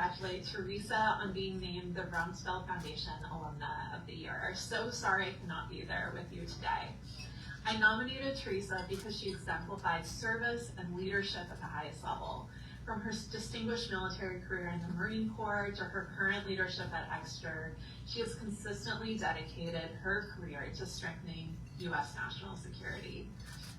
congratulate Teresa on being named the Rumsfeld Foundation Alumna of the Year. So sorry I could not be there with you today. I nominated Teresa because she exemplified service and leadership at the highest level. From her distinguished military career in the Marine Corps to her current leadership at Exeter, she has consistently dedicated her career to strengthening U.S. national security.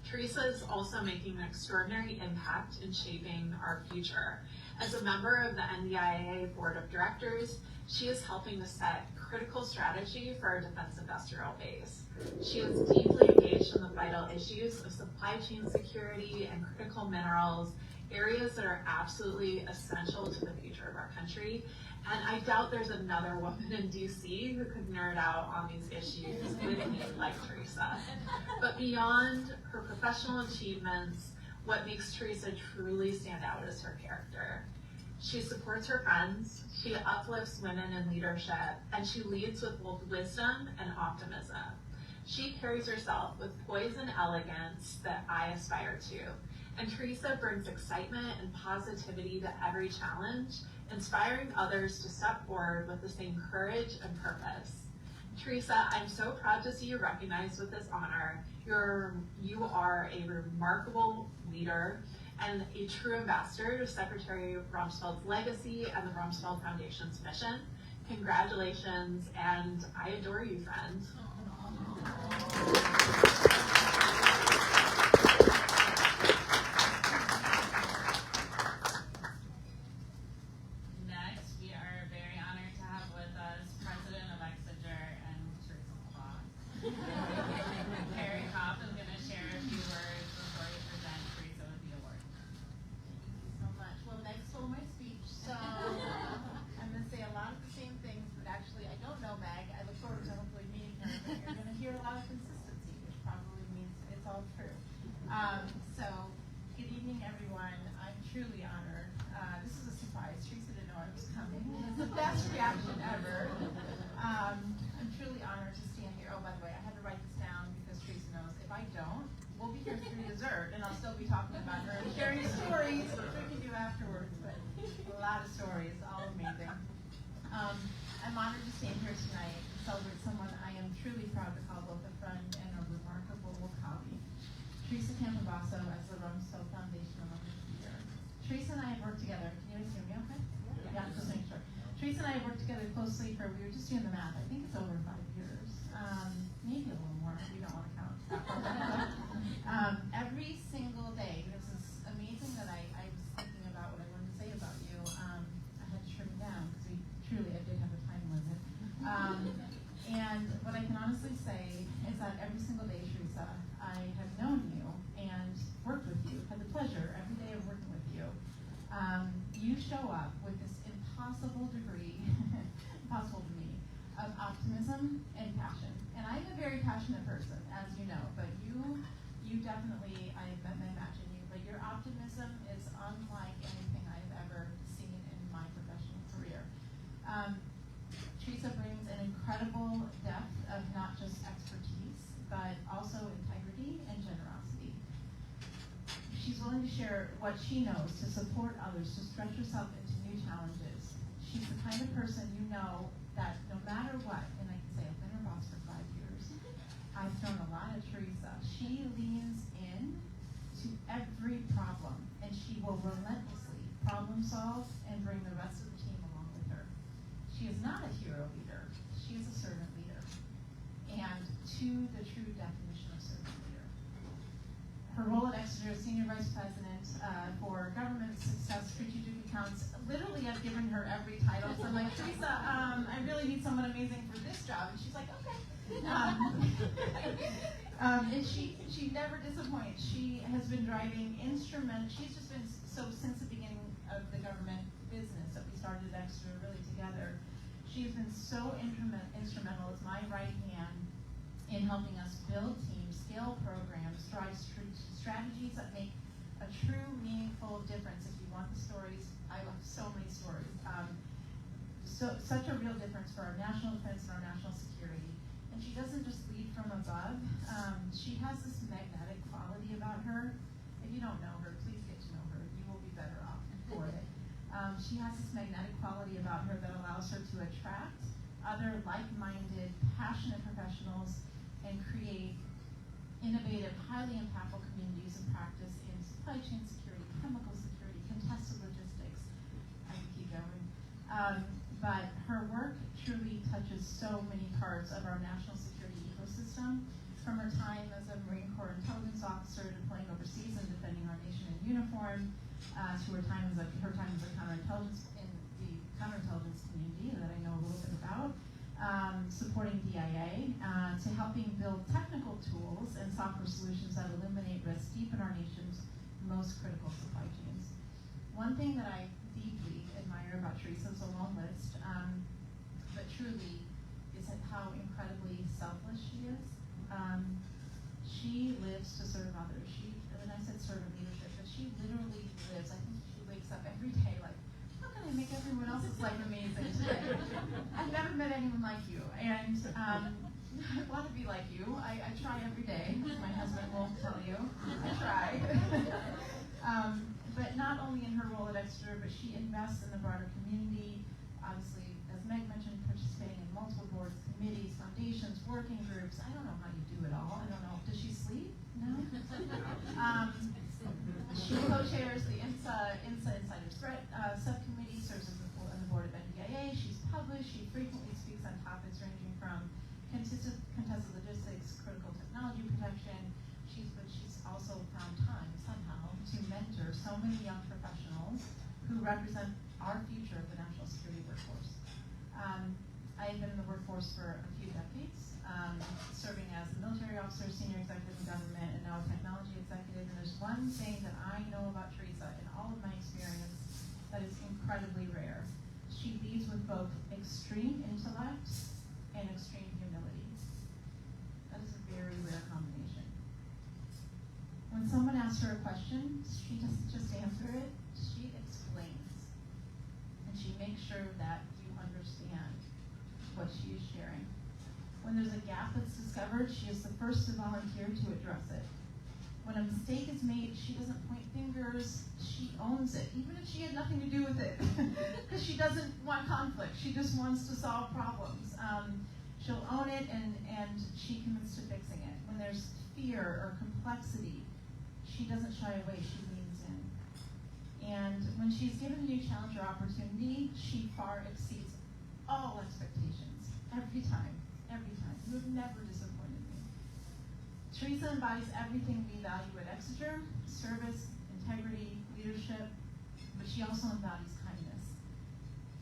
Teresa is also making an extraordinary impact in shaping our future. As a member of the NDIA Board of Directors, she is helping to set critical strategy for our defense industrial base. She is deeply engaged in the vital issues of supply chain security and critical minerals, areas that are absolutely essential to the future of our country. And I doubt there's another woman in DC who could nerd out on these issues with me like Teresa. But beyond her professional achievements, what makes Teresa truly stand out is her character. She supports her friends, she uplifts women in leadership, and she leads with both wisdom and optimism. She carries herself with poise and elegance that I aspire to. And Teresa brings excitement and positivity to every challenge, inspiring others to step forward with the same courage and purpose. Teresa, I'm so proud to see you recognized with this honor. You are a remarkable leader and a true ambassador to Secretary Rumsfeld's legacy and the Rumsfeld Foundation's mission. Congratulations, and I adore you, friend. Next, we are very honored to have with us President of Exeter and Teresa Claus. Carrie Kopp is going to share a few words before we present Teresa with the award. Thank you so much. Well, Meg stole my speech, so I'm going to say a lot of the same things, but actually I don't know Meg. I look forward to hopefully meeting her, but you're going to hear a lot of consistency, which probably means it's all true. So, good evening, everyone. I'm truly honored. This is a surprise. Teresa didn't know I was coming. It's the best reaction ever. I'm truly honored to stand here. Oh, by the way, I had to write this down because Teresa knows if I don't, we'll be here through dessert, and I'll still be talking about her and sharing stories, which we can do afterwards, but a lot of stories, all amazing. I'm honored to stand here tonight to celebrate someone I am truly proud to call both a friend and a remarkable colleague. Teresa Campobasso as the Rumsfeld Foundation Alumna of the Year. Teresa and I have worked together. Can you guys hear me okay? Yeah, just make sure. Teresa and I have worked together closely for, we were just doing the math, I think it's over 5 years. Maybe a little more, we don't want to count that far back. Every single day, this is amazing that I was thinking about what I wanted to say about you. I had to trim it down because I did have a time limit. And what I can honestly say is that every single day, Teresa, I have known you and worked with you, had the pleasure every day of working with you. You show up with this impossible degree, impossible to me, of optimism and passion. And I'm a very passionate person, as you know, but you definitely, I imagine you, but your optimism is unlike anything I've ever seen in my professional career. Teresa brings an incredible depth of not just expertise, but also integrity and generosity. She's willing to share what she knows to support others, to stretch herself into new challenges. She's the kind of person you know that no matter what, and I can say I've been her boss for 5 years, I've thrown a lot at Teresa. She leans in to every problem, and she will relentlessly problem solve and bring the rest of the team along with her. She is not a hero leader, she is a servant leader, and to the true definition of servant leader. Her role at Exeter as Senior Vice President for Government Success Strategic Accounts, literally I've given her every title, so I'm like, Teresa, I really need someone amazing for this job, and she's like, okay. And she never disappoints. She has been driving she's just been so since the beginning of the government business that we started at Exeter really together. She's been so instrumental as my right hand in helping us build teams, scale programs, drive strategies that make a true, meaningful difference. If you want the stories, I have so many stories. Such a real difference for our national defense and our national security. And she doesn't just lead from above. She has this magnetic quality about her. If you don't know her, please get to know her. You will be better off for it. She has this magnetic quality about her that allows her to attract other like-minded, passionate professionals and create innovative, highly impactful communities of practice in supply chain security, chemical security, contested logistics. I can keep going. But her work truly touches so many parts of our national security ecosystem, from her time as a Marine Corps intelligence officer deploying overseas and defending our nation in uniform, to her time as a counterintelligence in the counterintelligence community that I know a little bit about, supporting DIA, to helping build technical tools and software solutions that eliminate risk deep in our nation's most critical supply chains. One thing that I deeply admire about Teresa is a long list, but truly is how incredibly selfless she is. She lives to serve others. And I said servant leadership, but she literally lives, I think she wakes up every day like, how can I make everyone else's life amazing today? I've never met anyone like you, and I want to be like you. I try every day. My husband will tell you. I try. But not only in her role at Exeter, but she invests in the broader community. Obviously, as Meg mentioned, participating in multiple boards, committees, foundations, working groups. I don't know how you do it all. I don't know. Does she sleep? No. She co-chairs the INSA Insider Threat Subcommittee, serves on the board of NDIA. She's published. She frequently speaks on topics ranging from contested logistics, critical technology protection. But she's also found time somehow to mentor so many young professionals who represent our future of the national security workforce. I've been in the workforce for a few decades, serving as a military officer, senior executive in government, and now a technology executive. And there's one thing that I know about Teresa in all of my experience that is incredibly rare. She leads with both extreme intellect and extreme humility. That is a very rare combination. When someone asks her a question, she doesn't just answer it, she explains. And she makes sure that you understand what she is sharing. When there's a gap that's discovered, she is the first to volunteer to address it. When a mistake is made, she doesn't point fingers, she owns it, even if she had nothing to do with it. Because she doesn't want conflict, she just wants to solve problems. She'll own it and she commits to fixing it. When there's fear or complexity, she doesn't shy away, she leans in. And when she's given a new challenge or opportunity, she far exceeds all expectations, every time. You have never disappointed me. Teresa embodies everything we value at Exeter: service, integrity, leadership, but she also embodies kindness,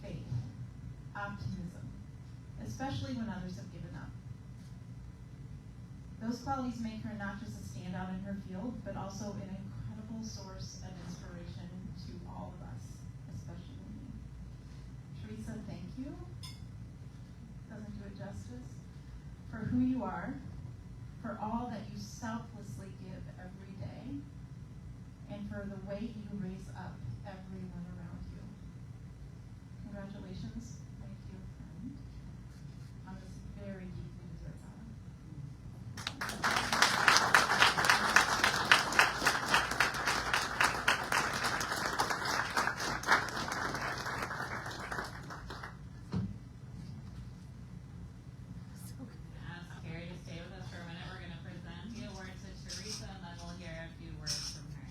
faith, optimism, especially when others have given up. Those qualities make her not just a standout in her field, but also an incredible source of inspiration to all of us, especially me. Teresa, thank you. Doesn't do it justice. For who you are, for all that you selflessly give every day, and for the way you raise up everyone around you. Congratulations, my dear friend, on this very deeply deserved honor. Ask Carrie to stay with us for a minute. We're going to present the award to Teresa, and then we'll hear a few words from her.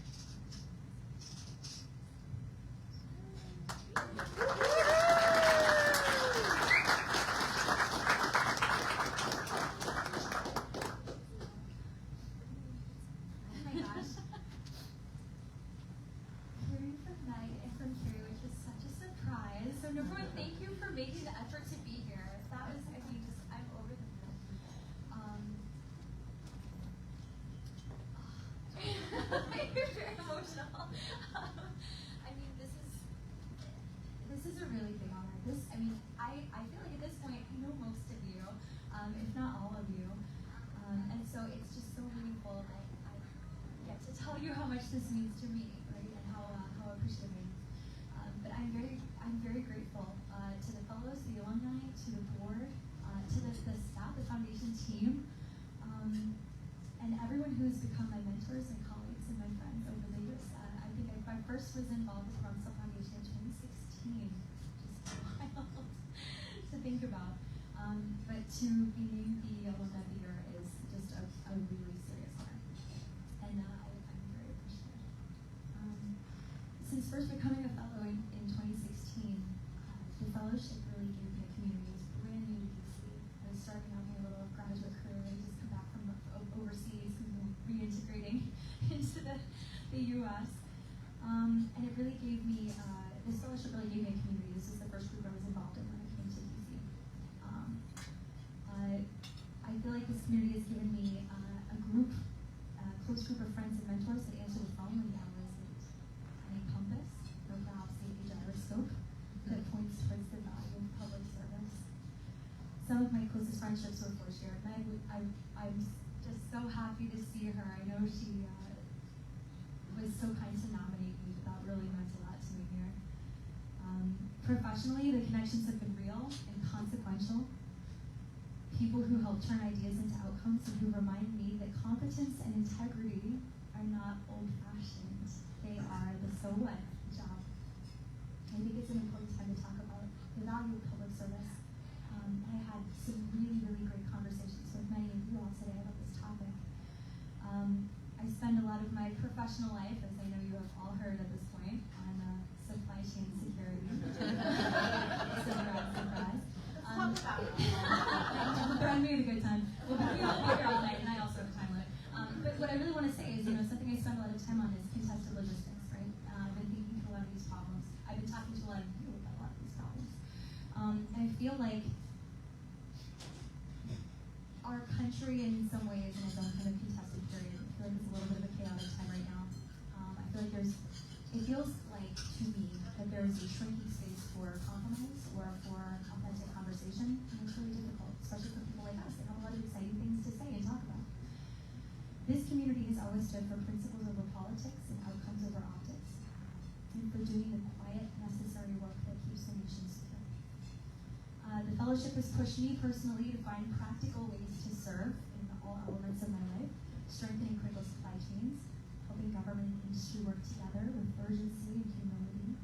Oh my gosh. Hearing from Meg and from Carrie, which was such a surprise. So number one, thank you for making the effort to be here. That was, I mean, just, I'm over the moon. You're very emotional. I mean, this is a really big honor. I feel like at this point, I know most of you, if not all of you. And so it's just so meaningful that I get to tell you how much this means to me, right, and how appreciative I am. But I'm very grateful to the fellows, the alumni, to the board, to the staff, the foundation team, and everyone who has become my mentors and colleagues and my friends over the years. I think I first was involved with Rumsfeld Foundation in 2016. just wild to think about. But to be named the Alumna of the Year is just a really serious honor. And I'm very appreciative. Since first becoming a fellow in 2016, the fellowship really gave me a community. It was brand new to DC. I was starting out my little graduate career. I just come back from overseas and reintegrating into the U.S. And it really gave me, this fellowship really gave me a community. This was the first group I was involved in when I came to DC. I feel like this community has given me a close group of friends and mentors that answer the phone when the hour is late. And a compass, or perhaps a gyroscope, that points towards the value of public service. Some of my closest friendships were for Sharon Meg. I'm just so happy to see her. I know she was so kind to nominate me, but that really meant a lot to me here. Professionally, the connections have been real and consequential. People who help turn ideas into outcomes and who remind me that competence and integrity are not old-fashioned. They are the so what job. I think it's an important time to talk about the value of public service. I had some really, really great conversations with many of you all today about this topic. I spend a lot of my professional life, as I know you have all heard at this point, on supply chain security. Surprise, surprise. Let's talk about it. We had a good time. We'll be here all night, and I also have time limit. But what I really want to say is, something I spend a lot of time on is contested logistics, right? I've been thinking through a lot of these problems. I've been talking to a lot of you about a lot of these problems. And I feel like our country, in some ways, in its own kind of contested period, I feel like it's a little bit of a chaotic time right now. I feel like it feels like to me that there's a shrinking space for compromise or for authentic conversation, and it's really difficult, especially for people like us that have a lot of exciting things to say and talk about. This community has always stood for principles over politics and outcomes over optics, and for doing the quiet, necessary work that keeps the nation secure. The fellowship has pushed me personally to find practical ways to serve in all elements of my life, strengthening critical supply chains, helping government and industry work together with urgency and humility,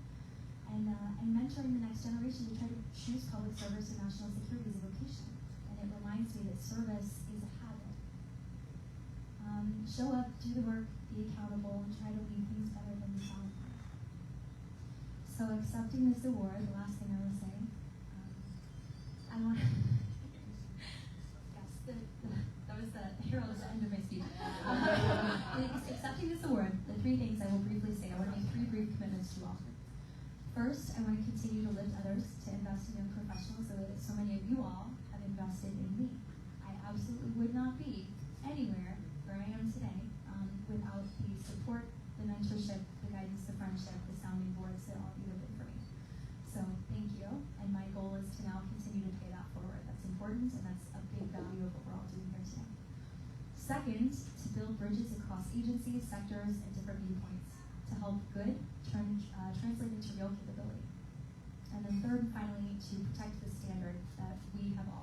and mentoring the next generation to try to choose public service and national security as a vocation. And it reminds me that service is a habit. Show up, do the work, be accountable, and try to leave things better than you found. So accepting this award, the last thing I will say, I want to, yes, that was the hero at the end of my speech. Accepting this award, the three things I will briefly say, I want to make three brief commitments to you all. First, I want to continue to lift others to invest in young professionals the way that so many of you all have invested in me. I absolutely would not be anywhere where I am today without the support, the mentorship, the guidance, the friendship, the sounding boards that all of you have been for me. So thank you, and my goal is to now continue to pay that forward. That's important, and that's a big value of what we're all doing here today. Second, to build bridges across agencies, sectors, and different viewpoints to help good translate into real capability. And then third and finally, to protect the standard that we have all